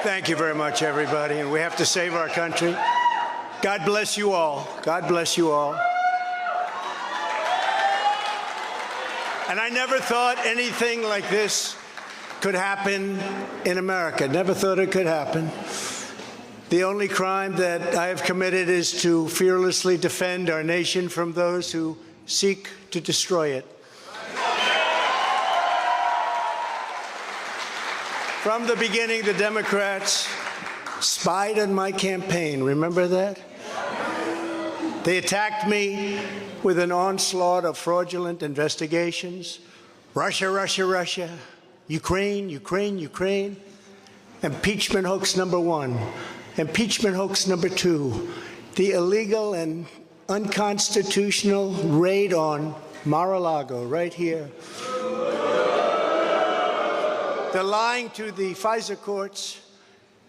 Thank you very much, everybody. And we have to save our country. God bless you all. God bless you all. And I never thought anything like this could happen in America. Never thought it could happen. The only crime that I have committed is to fearlessly defend our nation from those who seek to destroy it. From the beginning, the Democrats spied on my campaign. Remember that? They attacked me with an onslaught of fraudulent investigations. Russia, Russia, Russia. Ukraine, Ukraine, Ukraine. Impeachment hoax number 1. Impeachment hoax number 2. The illegal and unconstitutional raid on Mar-a-Lago, right here. They're lying to the FISA courts,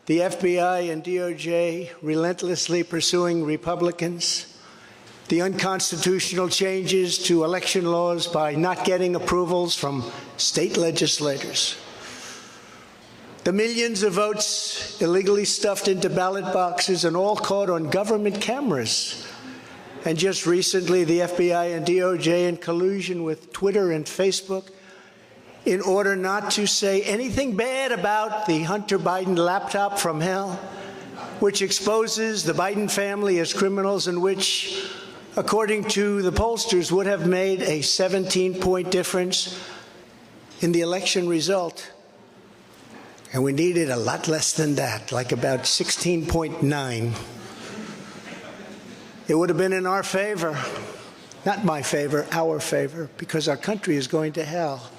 the FBI and DOJ relentlessly pursuing Republicans, the unconstitutional changes to election laws by not getting approvals from state legislators, the millions of votes illegally stuffed into ballot boxes and all caught on government cameras. And just recently, the FBI and DOJ, in collusion with Twitter and Facebook, in order not to say anything bad about the Hunter Biden laptop from hell, which exposes the Biden family as criminals and which, according to the pollsters, would have made a 17-point difference in the election result. And we needed a lot less than that, like about 16.9. It would have been in our favor, not my favor, our favor, because our country is going to hell.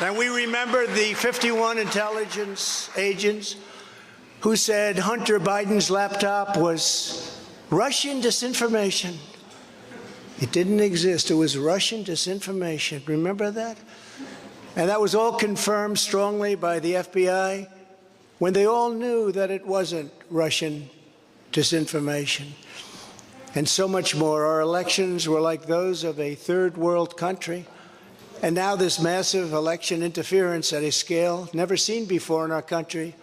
And we remember the 51 intelligence agents who said Hunter Biden's laptop was Russian disinformation. It didn't exist. It was Russian disinformation. Remember that? And that was all confirmed strongly by the FBI when they all knew that it wasn't Russian disinformation. And so much more. Our elections were like those of a third world country. And now this massive election interference at a scale never seen before in our country,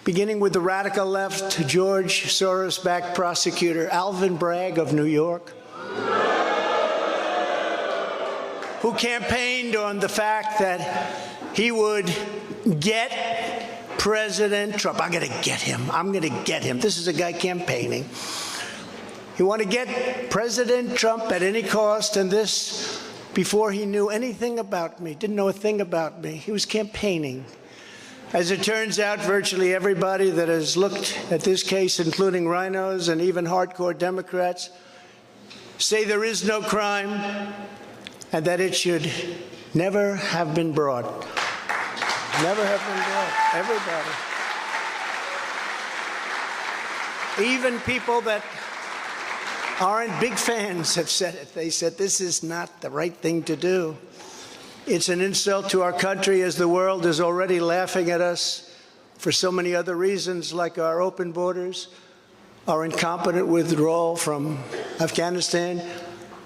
beginning with the radical left, George Soros-backed prosecutor Alvin Bragg of New York, who campaigned on the fact that he would get President Trump. I'm going to get him. I'm going to get him. This is a guy campaigning. He wanted to get President Trump at any cost, and this before he knew anything about me, didn't know a thing about me. He was campaigning. As it turns out, virtually everybody that has looked at this case, including rhinos and even hardcore Democrats, say there is no crime and that it should never have been brought. Never have been brought. Everybody. Even people that aren't big fans have said it. They said this is not the right thing to do. It's an insult to our country, as the world is already laughing at us for so many other reasons, like our open borders, our incompetent withdrawal from Afghanistan,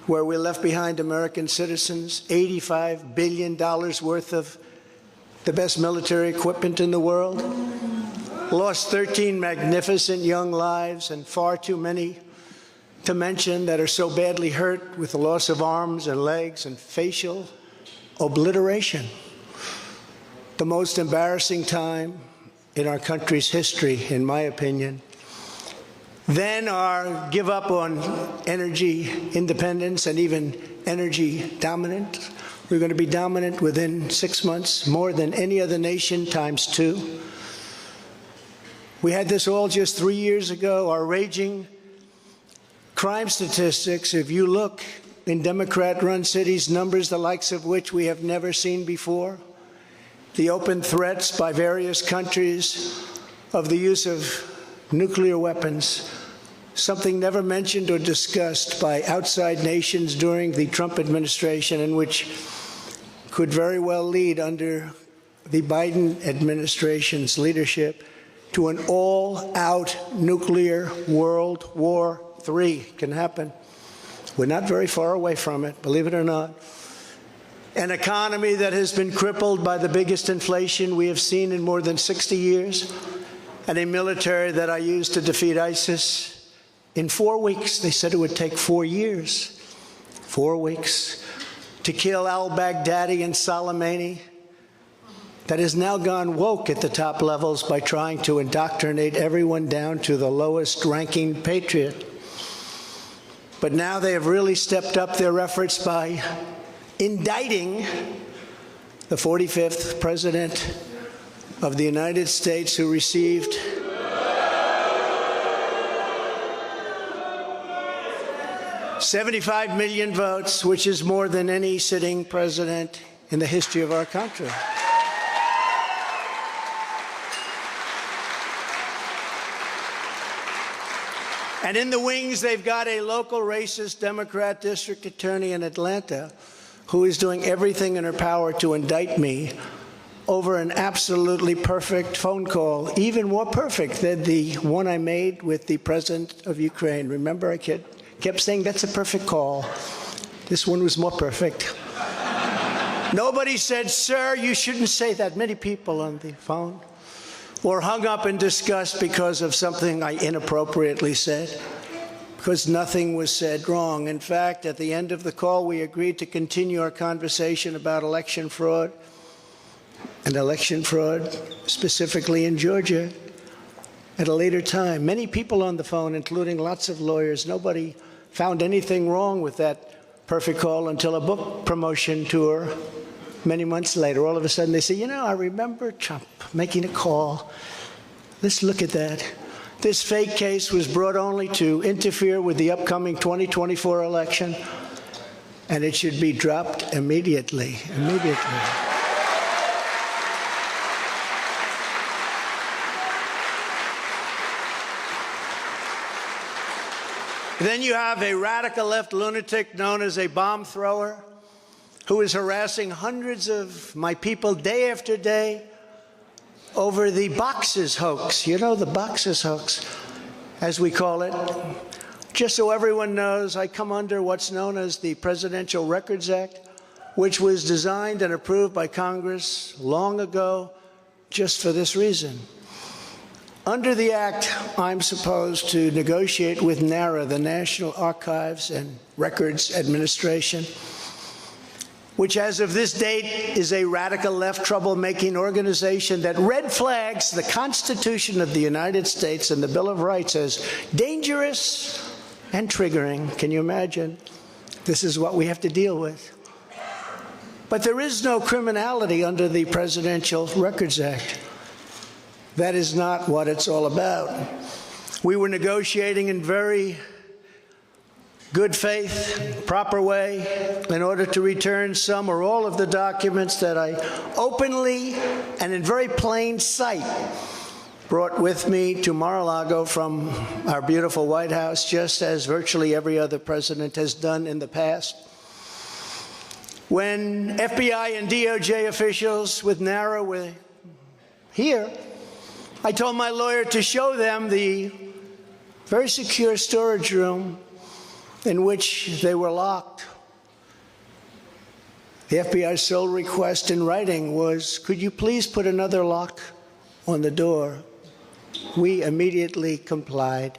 where we left behind American citizens, $85 billion worth of the best military equipment in the world, lost 13 magnificent young lives, and far too many to mention that are so badly hurt with the loss of arms and legs and facial obliteration. The most embarrassing time in our country's history, in my opinion. Then our give up on energy independence and even energy dominance. We're going to be dominant within 6 months, more than any other nation ×2. We had this all just 3 years ago. Our raging crime statistics, if you look in Democrat-run cities, numbers the likes of which we have never seen before. The open threats by various countries of the use of nuclear weapons, something never mentioned or discussed by outside nations during the Trump administration, and which could very well lead under the Biden administration's leadership to an all-out nuclear World War III can happen. We're not very far away from it, believe it or not. an economy that has been crippled by the biggest inflation we have seen in more than 60 years, and a military that I used to defeat ISIS in 4 weeks. They said it would take 4 years. 4 weeks to kill al-Baghdadi and Soleimani, that has now gone woke at the top levels by trying to indoctrinate everyone down to the lowest ranking patriot. But now they have really stepped up their efforts by indicting the 45th President of the United States, who received $75 million votes, which is more than any sitting president in the history of our country. And in the wings, they've got a local racist Democrat district attorney in Atlanta who is doing everything in her power to indict me over an absolutely perfect phone call, even more perfect than the one I made with the president of Ukraine. Remember, I kept saying, that's a perfect call. This one was more perfect. Nobody said, sir, you shouldn't say that. Many people on the phone were hung up in disgust because of something I inappropriately said, because nothing was said wrong. In fact, at the end of the call, we agreed to continue our conversation about election fraud, and election fraud specifically in Georgia, at a later time. Many people on the phone, including lots of lawyers, nobody found anything wrong with that perfect call until a book promotion tour many months later. All of a sudden they say, you know, I remember Trump making a call. Let's look at that. This fake case was brought only to interfere with the upcoming 2024 election, and it should be dropped immediately. Then you have a radical left lunatic known as a bomb thrower who is harassing hundreds of my people day after day over the boxes hoax. You know, the boxes hoax, as we call it. Just so everyone knows, I come under what's known as the Presidential Records Act, which was designed and approved by Congress long ago just for this reason. Under the Act, I'm supposed to negotiate with NARA, the National Archives and Records Administration, which as of this date is a radical left troublemaking organization that red flags the Constitution of the United States and the Bill of Rights as dangerous and triggering. Can you imagine? This is what we have to deal with. But there is no criminality under the Presidential Records Act. That is not what it's all about. We were negotiating in very good faith, proper way, in order to return some or all of the documents that I openly and in very plain sight brought with me to Mar-a-Lago from our beautiful White House, just as virtually every other president has done in the past. When FBI and DOJ officials with NARA were here, I told my lawyer to show them the very secure storage room in which they were locked. The FBI's sole request in writing was, could you please put another lock on the door? We immediately complied.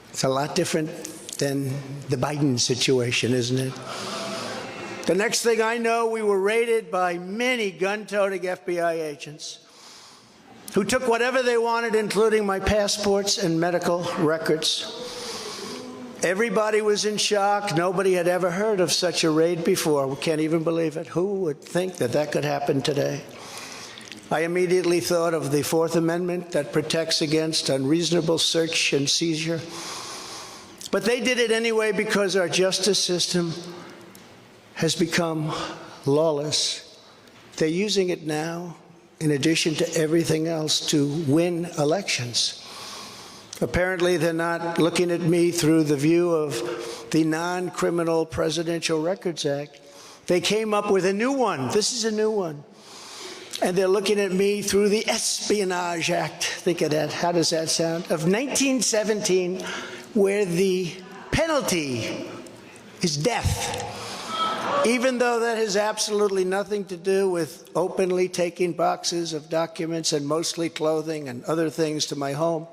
It's a lot different than the Biden situation, isn't it? The next thing I know, we were raided by many gun-toting FBI agents who took whatever they wanted, including my passports and medical records. Everybody was in shock. Nobody had ever heard of such a raid before. We can't even believe it. Who would think that that could happen today? I immediately thought of the Fourth Amendment that protects against unreasonable search and seizure. But they did it anyway because our justice system has become lawless. They're using it now, in addition to everything else, to win elections. Apparently, they're not looking at me through the view of the non-criminal Presidential Records Act. They came up with a new one. This is a new one. And they're looking at me through the Espionage Act. Think of that. How does that sound? Of 1917, where the penalty is death. even though that has absolutely nothing to do with openly taking boxes of documents and mostly clothing and other things to my home,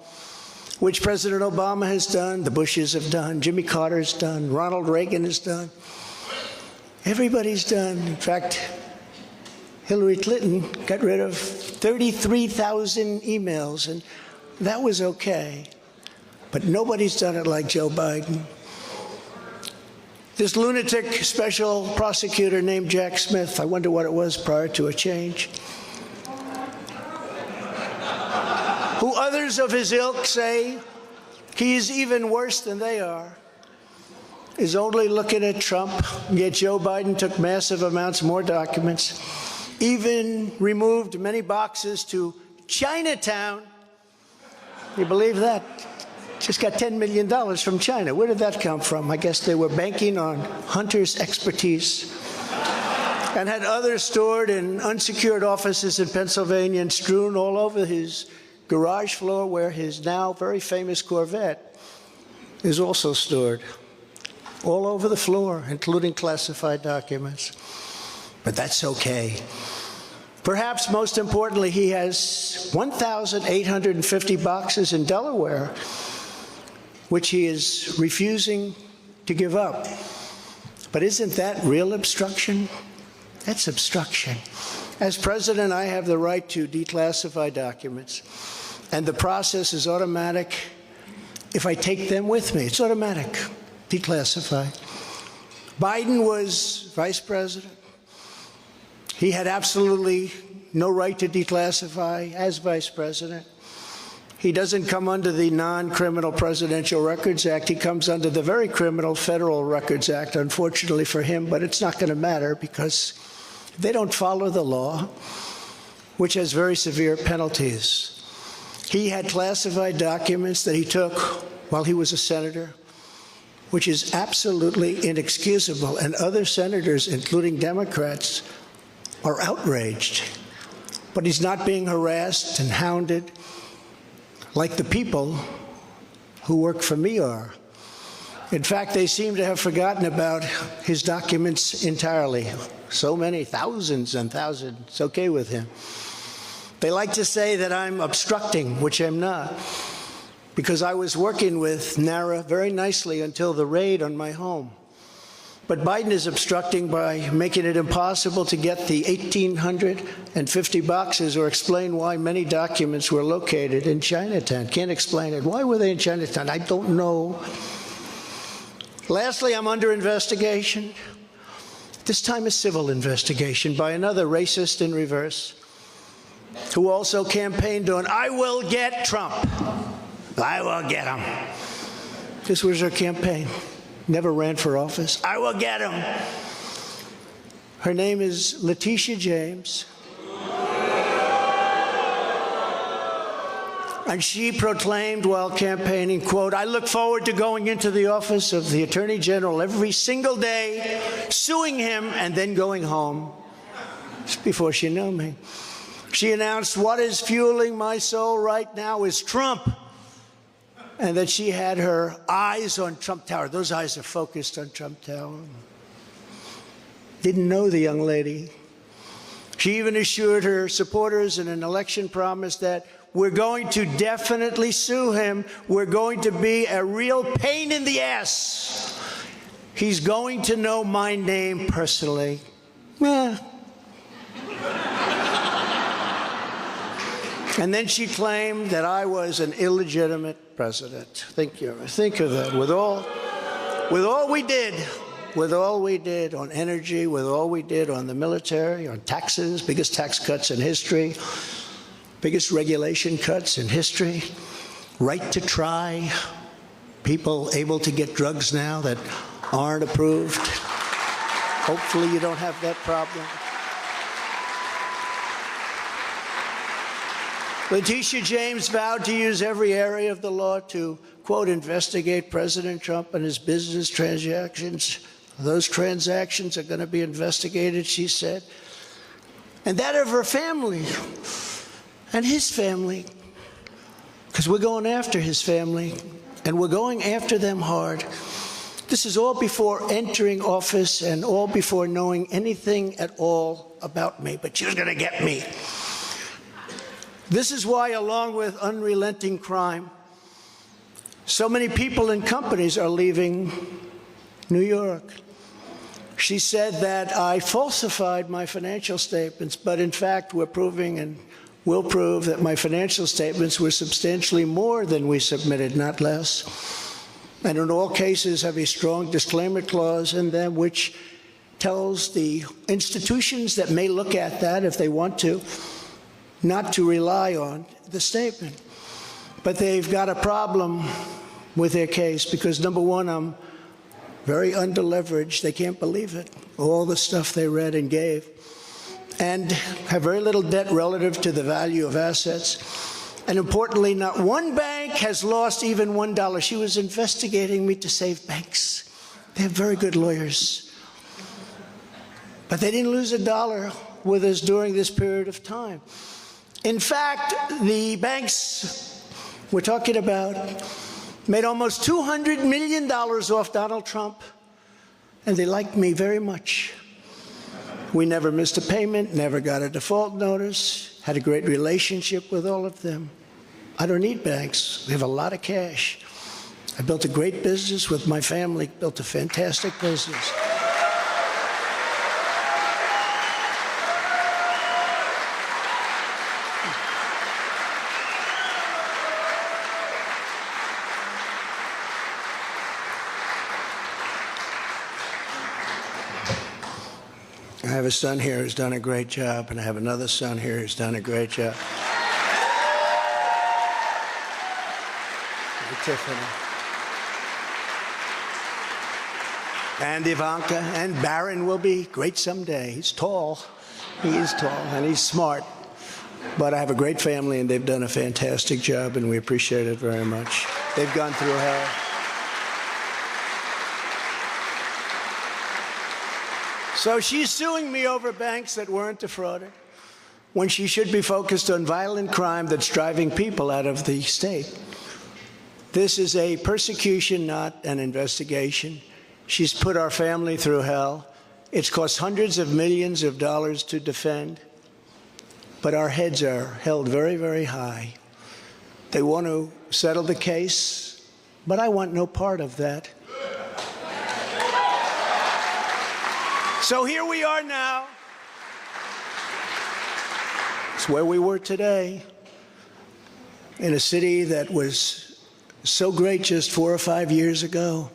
which President Obama has done, the Bushes have done, Jimmy Carter's done, Ronald Reagan has done. Everybody's done. In fact, Hillary Clinton got rid of 33,000 emails, and that was okay. But nobody's done it like Joe Biden. This lunatic special prosecutor named Jack Smith, I wonder what it was prior to a change, who others of his ilk say he's even worse than they are, is only looking at Trump, yet Joe Biden took massive amounts more documents, even removed many boxes to Chinatown. You believe that? Just got $10 million from China. Where did that come from? I guess they were banking on Hunter's expertise and had others stored in unsecured offices in Pennsylvania and strewn all over his garage floor where his now very famous Corvette is also stored. All over the floor, including classified documents. But that's okay. Perhaps most importantly, he has 1,850 boxes in Delaware, which he is refusing to give up. But isn't that real obstruction? That's obstruction. As president, I have the right to declassify documents, and the process is automatic if I take them with me. It's automatic. Declassify. Biden was vice president. He had absolutely no right to declassify as vice president. He doesn't come under the non-criminal Presidential Records Act. He comes under the very criminal Federal Records Act, unfortunately for him, but it's not going to matter because they don't follow the law, which has very severe penalties. He had classified documents that he took while he was a senator, which is absolutely inexcusable, and other senators, including Democrats, are outraged. But he's not being harassed and hounded like the people who work for me are. In fact, they seem to have forgotten about his documents entirely. So many, thousands and thousands, it's okay with him. They like to say that I'm obstructing, which I'm not, because I was working with NARA very nicely until the raid on my home. But Biden is obstructing by making it impossible to get the 1,850 boxes or explain why many documents were located in Chinatown. Can't explain it. Why were they in Chinatown? I don't know. Lastly, I'm under investigation. This time a civil investigation by another racist in reverse who also campaigned on, "I will get Trump. I will get him." This was her campaign. Never ran for office. "I will get him." Her name is Letitia James. And she proclaimed while campaigning, quote, "I look forward to going into the office of the Attorney General every single day, suing him, and then going home." Just before she knew me. She announced, "What is fueling my soul right now is Trump." And that she had her eyes on Trump Tower. Those eyes are focused on Trump Tower. Didn't know the young lady. She even assured her supporters in an election promise that we're going to definitely sue him. We're going to be a real pain in the ass. He's going to know my name personally. And then she claimed that I was an illegitimate president. Think of that. With all we did on energy, with all we did on the military, on taxes, biggest tax cuts in history, biggest regulation cuts in history, right to try, people able to get drugs now that aren't approved. Hopefully you don't have that problem. Letitia James vowed to use every area of the law to, quote, investigate President Trump and his business transactions. Those transactions are going to be investigated, she said. And that of her family and his family. Because we're going after his family, and we're going after them hard. This is all before entering office and all before knowing anything at all about me, but she was going to get me. This is why, along with unrelenting crime, so many people and companies are leaving New York. She said that I falsified my financial statements, but in fact we're proving and will prove that my financial statements were substantially more than we submitted, not less. And in all cases have a strong disclaimer clause in them which tells the institutions that may look at that if they want to, not to rely on the statement. But they've got a problem with their case because, number one, I'm very underleveraged. They can't believe it, all the stuff they read and gave, and have very little debt relative to the value of assets. And importantly, not one bank has lost even $1. She was investigating me to save banks. They have very good lawyers. But they didn't lose $1 with us during this period of time. In fact, the banks we're talking about made almost $200 million off Donald Trump, and they liked me very much. We never missed a payment, never got a default notice, had a great relationship with all of them. I don't need banks. We have a lot of cash. I built a great business with my family, built a fantastic business. I have a son here who's done a great job, and I have another son here who's done a great job. Tiffany. And Ivanka, and Barron will be great someday. He's tall. He is tall, and he's smart. But I have a great family, and they've done a fantastic job, and we appreciate it very much. They've gone through hell. So she's suing me over banks that weren't defrauded, when she should be focused on violent crime that's driving people out of the state. This is a persecution, not an investigation. She's put our family through hell. It's cost hundreds of millions of dollars to defend, but our heads are held very, very high. They want to settle the case, but I want no part of that. So here we are now. It's where we were today, in a city that was so great just 4 or 5 years ago.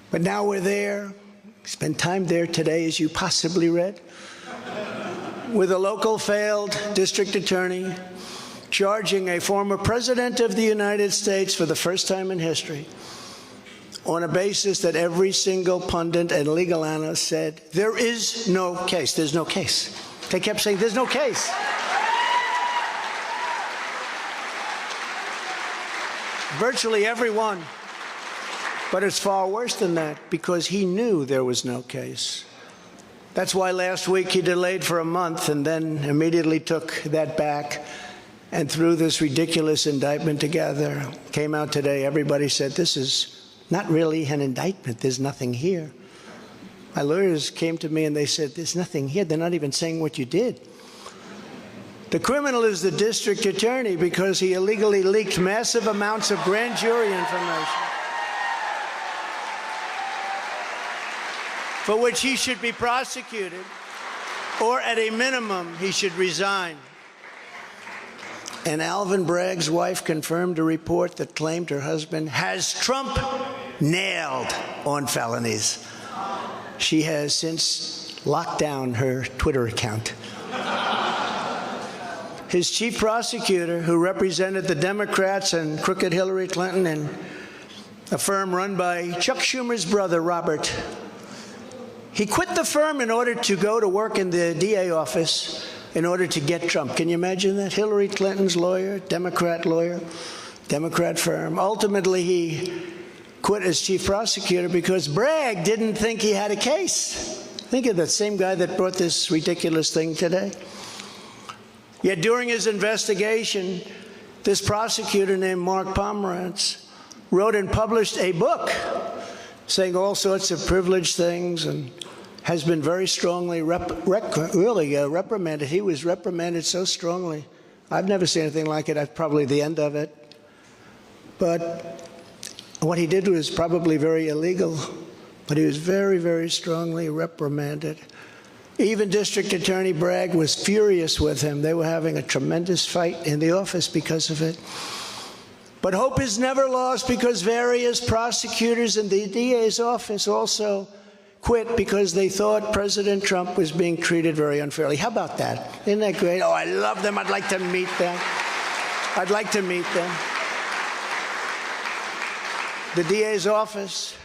But now we're there. Spent time there today, as you possibly read, with a local failed district attorney charging a former president of the United States for the first time in history on a basis that every single pundit and legal analyst said, there is no case. There's no case. They kept saying, there's no case. Virtually everyone. But it's far worse than that, because he knew there was no case. That's why last week he delayed for a month and then immediately took that back and threw this ridiculous indictment together. Came out today, everybody said, this is not really an indictment. There's nothing here. My lawyers came to me and they said, there's nothing here. They're not even saying what you did. The criminal is the district attorney because he illegally leaked massive amounts of grand jury information, for which he should be prosecuted, or at a minimum, he should resign. And Alvin Bragg's wife confirmed a report that claimed her husband has Trump nailed on felonies. She has since locked down her Twitter account. His chief prosecutor, who represented the Democrats and crooked Hillary Clinton in a firm run by Chuck Schumer's brother, Robert, he quit the firm in order to go to work in the DA office in order to get Trump. Can you imagine that? Hillary Clinton's lawyer, Democrat firm. Ultimately, he quit as chief prosecutor because Bragg didn't think he had a case. Think of that same guy that brought this ridiculous thing today. Yet during his investigation, this prosecutor named Mark Pomerantz wrote and published a book saying all sorts of privileged things and has been very strongly reprimanded. He was reprimanded so strongly. I've never seen anything like it. That's probably the end of it. But what he did was probably very illegal, but he was very, very strongly reprimanded. Even District Attorney Bragg was furious with him. They were having a tremendous fight in the office because of it. But hope is never lost because various prosecutors in the DA's office also quit because they thought President Trump was being treated very unfairly. How about that? Isn't that great? Oh, I love them. I'd like to meet them. I'd like to meet them. The DA's office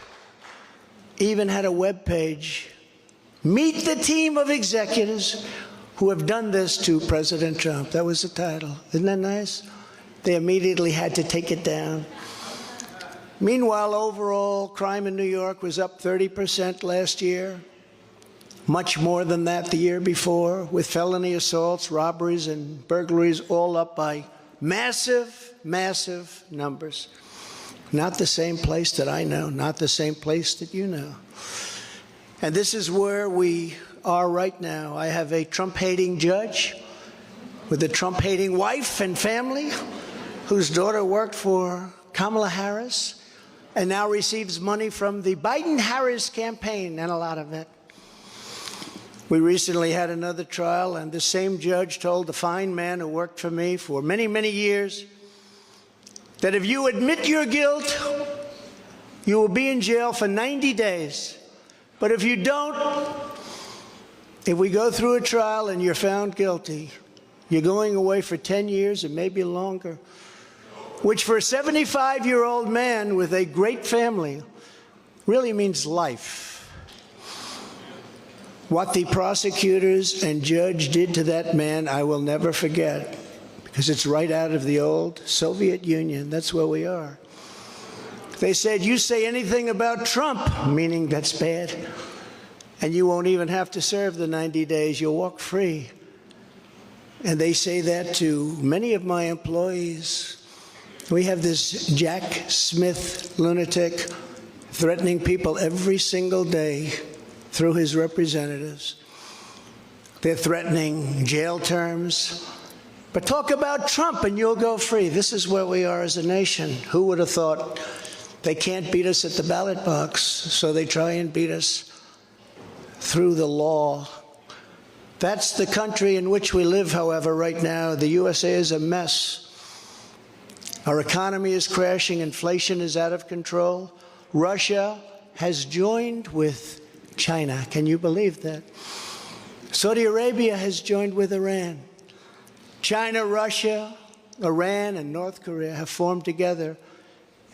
even had a web page. Meet the team of executives who have done this to President Trump. That was the title. Isn't that nice? They immediately had to take it down. Meanwhile, overall crime in New York was up 30% last year. Much more than that the year before, with felony assaults, robberies, and burglaries all up by massive, massive numbers. Not the same place that I know, not the same place that you know. And this is where we are right now. I have a Trump-hating judge with a Trump-hating wife and family whose daughter worked for Kamala Harris and now receives money from the Biden-Harris campaign, and a lot of it. We recently had another trial, and the same judge told the fine man who worked for me for many, many years that if you admit your guilt, you will be in jail for 90 days. But if you don't, if we go through a trial and you're found guilty, you're going away for 10 years and maybe longer, which for a 75-year-old man with a great family really means life. What the prosecutors and judge did to that man, I will never forget, because it's right out of the old Soviet Union. That's where we are. They said, you say anything about Trump, meaning that's bad, and you won't even have to serve the 90 days. You'll walk free. And they say that to many of my employees. We have this Jack Smith lunatic threatening people every single day through his representatives. They're threatening jail terms. But talk about Trump and you'll go free. This is where we are as a nation. Who would have thought? They can't beat us at the ballot box, so they try and beat us through the law. That's the country in which we live, however, right now. The USA is a mess. Our economy is crashing. Inflation is out of control. Russia has joined with China. Can you believe that? Saudi Arabia has joined with Iran. China, Russia, Iran, and North Korea have formed together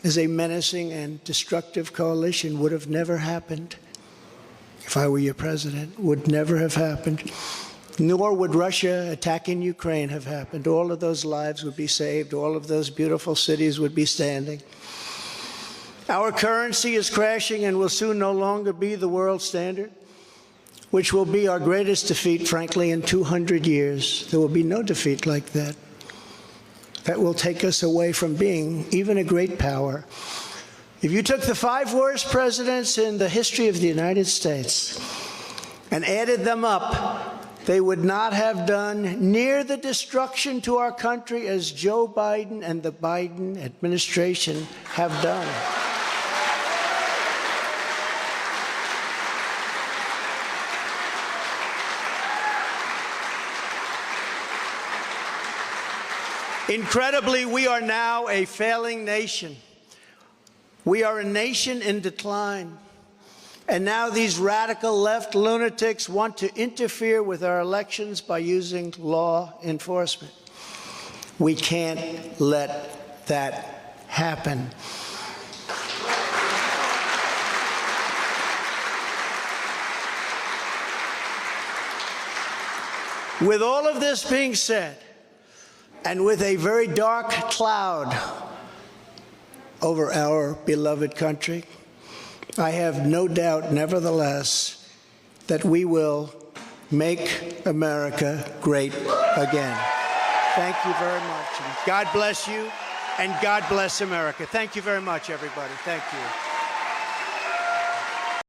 as a menacing and destructive coalition. Would have never happened if I were your president. Would never have happened. Nor would Russia attacking Ukraine have happened. All of those lives would be saved. All of those beautiful cities would be standing. Our currency is crashing and will soon no longer be the world standard, which will be our greatest defeat, frankly, in 200 years. There will be no defeat like that. That will take us away from being even a great power. If you took the 5 worst presidents in the history of the United States and added them up, they would not have done near the destruction to our country as Joe Biden and the Biden administration have done. Incredibly, we are now a failing nation. We are a nation in decline. And now these radical left lunatics want to interfere with our elections by using law enforcement. We can't let that happen. With all of this being said, and with a very dark cloud over our beloved country, I have no doubt, nevertheless, that we will make America great again. Thank you very much. And God bless you. and God bless America. Thank you very much, everybody. Thank you.